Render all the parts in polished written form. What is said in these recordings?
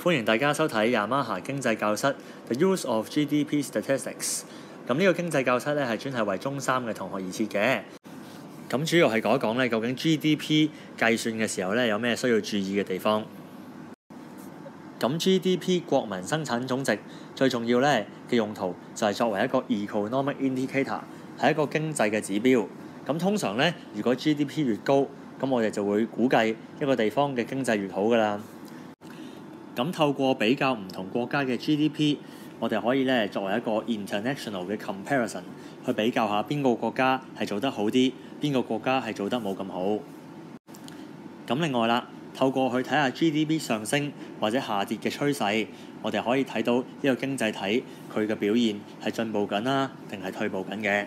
歡迎大家收睇雅馬哈經濟教室 The Use of GDP Statistics。咁呢個經濟教室咧係專係為中三嘅同學而設嘅。咁主要係講一講咧，究竟 GDP 計算嘅時候咧有咩需要注意嘅地方。咁 GDP 國民生產總值最重要咧嘅用途就係作為一個 economic indicator， 係一個經濟嘅指標。咁通常咧，如果 GDP 越高，咁我哋就會估計一個地方嘅經濟越好㗎啦。咁透過比較唔同國家嘅 GDP， 我哋可以咧作為一個 international 嘅 comparison， 去比較下邊個國家係做得好啲，邊個國家係做得冇咁好。咁另外啦，透過去睇下 GDP 上升或者下跌嘅趨勢，我哋可以睇到呢個經濟體佢嘅表現係進步緊啦，定係退步緊嘅。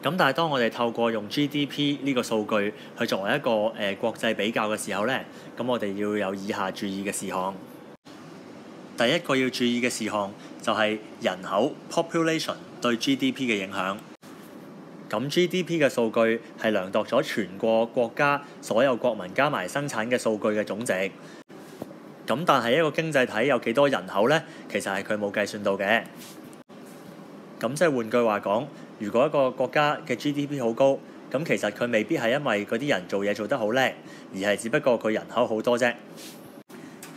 咁但係當我哋透過用 GDP 呢個數據去作為一個國際比較嘅時候咧，咁我哋要有以下注意嘅事項。第一個要注意嘅事項就係人口 population 對 GDP 嘅影響。咁 GDP 嘅數據係量度咗全個國家所有國民加埋生產嘅數據嘅總值。咁但係一個經濟體有幾多人口咧，其實係佢冇計算到嘅。咁即係換句話講，如果一個國家嘅 GDP 好高，咁其實佢未必係因為嗰啲人做嘢做得好叻，而係只不過佢人口好多啫。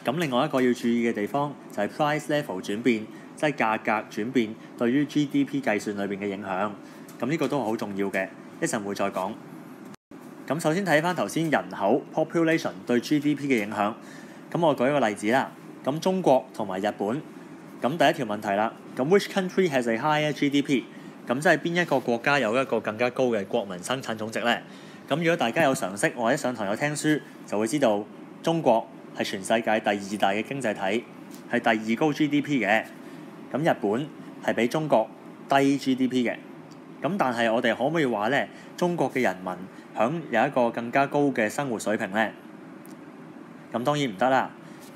咁另外一個要注意嘅地方就係 price level 轉變，即係價格轉變對於 GDP 計算裏邊嘅影響。咁呢個都好重要嘅，一陣會再講。咁首先睇翻頭先人口 population 對 GDP 嘅影響。咁我舉一個例子啦。咁中國同埋日本。咁第一條問題啦，咁 which country has a higher GDP？ 咁即係邊一個國家有一個更加高嘅國民生產總值呢？咁如果大家有常識或者上堂有聽書，就會知道中國係全世界第二大嘅經濟體，係第二高 GDP 嘅。咁日本係比中國低 GDP 嘅。咁但係我哋可唔可以話呢，中國嘅人民享有一個更加高嘅生活水平呢？咁當然唔得啦。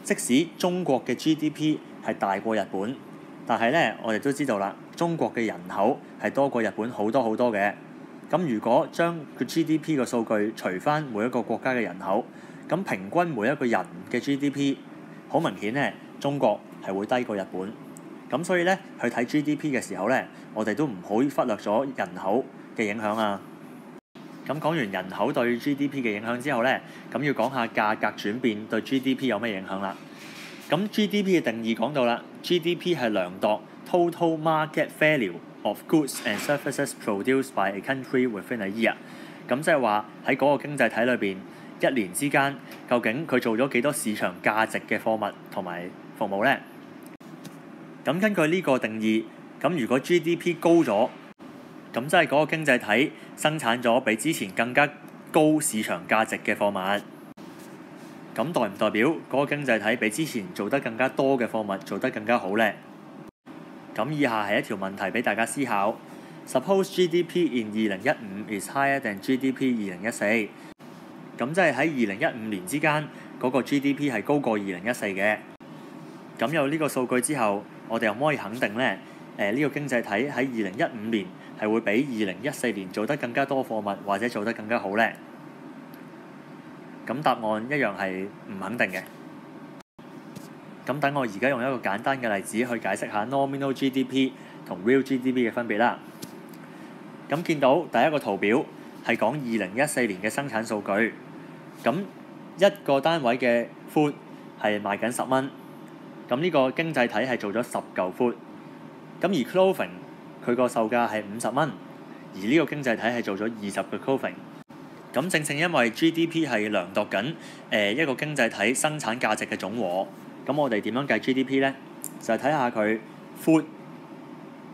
即使中國嘅 GDP 係大過日本，但係咧，我哋都知道啦，中國嘅人口係多過日本好多好多嘅。咁如果將個 GDP 嘅數據除翻每一個國家嘅人口，咁平均每一個人嘅 GDP 好明顯咧，中國係會低過日本。咁所以咧，去睇 GDP 嘅時候咧，我哋都唔好忽略咗人口嘅影響啊。咁講完人口對 GDP 嘅影響之後咧，咁要講下價格轉變對 GDP 有咩影響啦。咁 GDP 嘅定義講到啦 ，GDP 係量度 total market value of goods and services produced by a country within a year。咁即係話喺嗰個經濟體裏邊，一年之間究竟佢做咗幾多市場價值嘅貨物同埋服務呢？咁根據呢個定義，咁如果 GDP 高咗，咁即係嗰個經濟體生產咗比之前更加高市場價值嘅貨物。咁代唔代表嗰個經濟體比之前做得更加多嘅貨物做得更加好呢？咁以下係一條問題俾大家思考。Suppose GDP in 2015 is higher than GDP 2014。咁即係喺2015年之間嗰個 GDP 係高過2014嘅。咁有呢個數據之後，我哋又可唔可以肯定呢？呢個經濟體喺2015年係會比2014年做得更加多貨物或者做得更加好呢？咁答案一樣係唔肯定嘅。咁等我而家用一個簡單嘅例子去解釋下 nominal GDP 同 real GDP 嘅分別啦。咁見到第一個圖表係講2014年嘅生產數據。咁一個單位嘅 food 係賣緊10蚊。咁呢個經濟體係做咗10嚿 food。咁而 clothing 佢個售價係50蚊，而呢個經濟體係做咗20個 clothing。咁正因為 GDP 係量度緊一個經濟體生產價值嘅總和，咁我哋點樣計 GDP 呢？就係睇下佢 food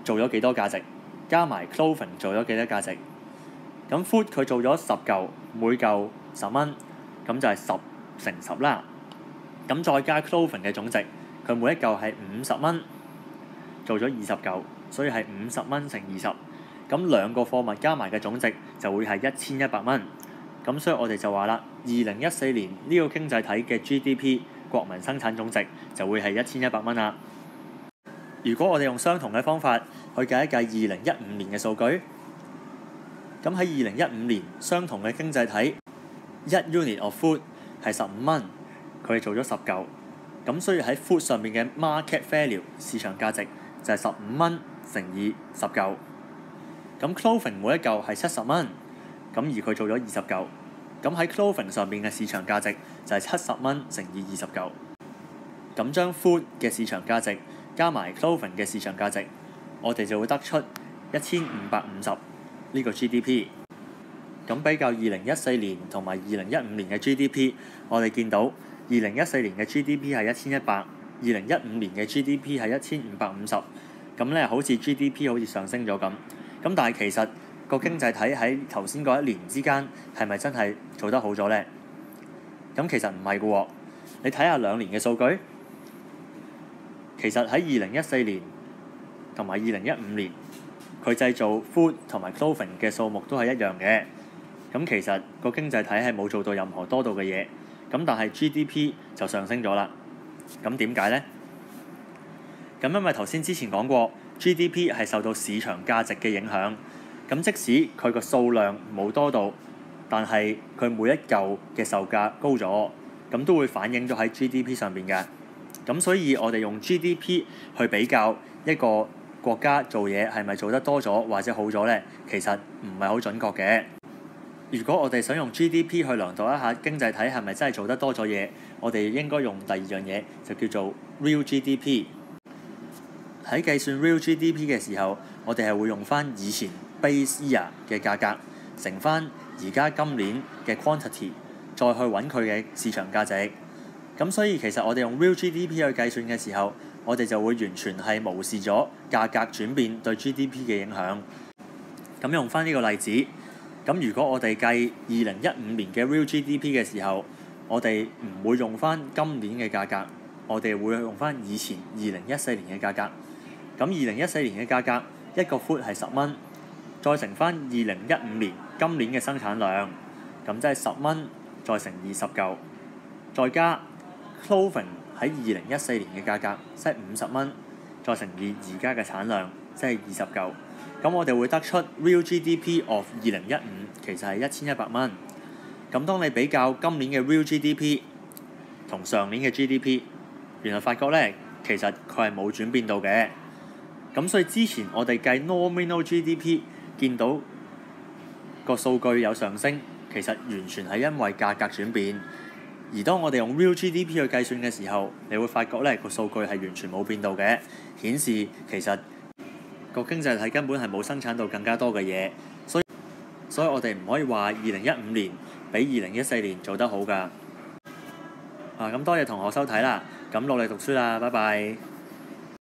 做咗幾多價值，加埋 clothing 做咗幾多價值。咁 food 佢做咗10嚿，每嚿10蚊，咁就係10乘10啦。咁再加 clothing 嘅總值，佢每一嚿係50蚊，做咗20嚿，所以係50蚊乘20。咁兩個貨物加埋嘅總值就會係1100蚊。咁所以我哋就話啦，2014年呢個經濟體嘅 GDP 國民生產總值就會係1100蚊啦。如果我哋用相同嘅方法去計一計2015年嘅數據，咁喺2015年相同嘅經濟體1 unit of food 係15蚊，佢係做咗10嚿，咁所以喺 food 上面嘅 market value 市場價值就係15蚊乘以19。咁 clothing 每一嚿係70蚊，咁而佢做咗20嚿，咁喺 clothing 上面嘅市場價值就係70蚊乘以20嚿。咁將 food 嘅市場價值加埋 clothing 嘅市場價值，我哋就會得出1550呢個 GDP。咁比較2014年同埋2015年嘅 GDP， 我哋見到2014年嘅 GDP 係1100，2015年嘅 GDP 係1550。咁咧好似 GDP 好似上升咗咁。咁但係其實個經濟體喺頭先嗰一年之間係咪真係做得好咗呢？咁其實唔係嘅喎。你睇下2年嘅數據，其實喺2014年同埋2015年，佢製造 food 同埋 clothing 嘅數目都係一樣嘅。咁其實個經濟體係冇做到任何多到嘅嘢，咁但係 GDP 就上升咗啦。咁點解呢？咁因為頭先之前講過 GDP 係受到市場價值嘅影響。咁即使佢個數量冇多到，但係佢每一嚿嘅售價高咗，咁都會反映咗喺 GDP 上邊嘅。咁所以我哋用 GDP 去比較一個國家做嘢係咪做得多咗或者好咗呢？其實唔係好準確嘅。如果我哋想用 GDP 去量度一下經濟體係咪真係做得多咗嘢，我哋應該用第二樣嘢，就叫做 Real GDP。喺計算 Real GDP 嘅時候，我哋係會用翻以前 base year 嘅價格乘翻而家今年嘅 quantity， 再去揾佢嘅市場價值。咁所以其實我哋用 Real GDP 去計算嘅時候，我哋就會完全係無視咗價格轉變對 GDP 嘅影響。咁用翻呢個例子，咁如果我哋計2015年嘅 Real GDP 嘅時候，我哋唔會用翻今年嘅價格，我哋會用翻以前2014年嘅價格。咁2014年嘅價格一個 food 係10蚊，再乘翻2015年今年嘅生產量，咁即係10蚊再乘以10嚿，再加 clothing 喺2014年嘅價格即係50蚊，再乘以而家嘅產量即係20嚿。咁我哋會得出 Real GDP of 2015其實係1100蚊。咁當你比較今年嘅 Real GDP 同上年嘅 GDP， 原來發覺咧其實佢係冇轉變到嘅。咁所以之前我哋計 nominal GDP 見到個數據有上升，其實完全係因為價格轉變。而當我哋用 Real GDP 去計算嘅時候，你會發覺咧個數據係完全冇變到嘅，顯示其實個經濟體根本係冇生產到更加多嘅嘢，所以我哋唔可以話2015年比2014年做得好㗎。咁多謝同學收睇啦，咁努力讀書啦，拜拜。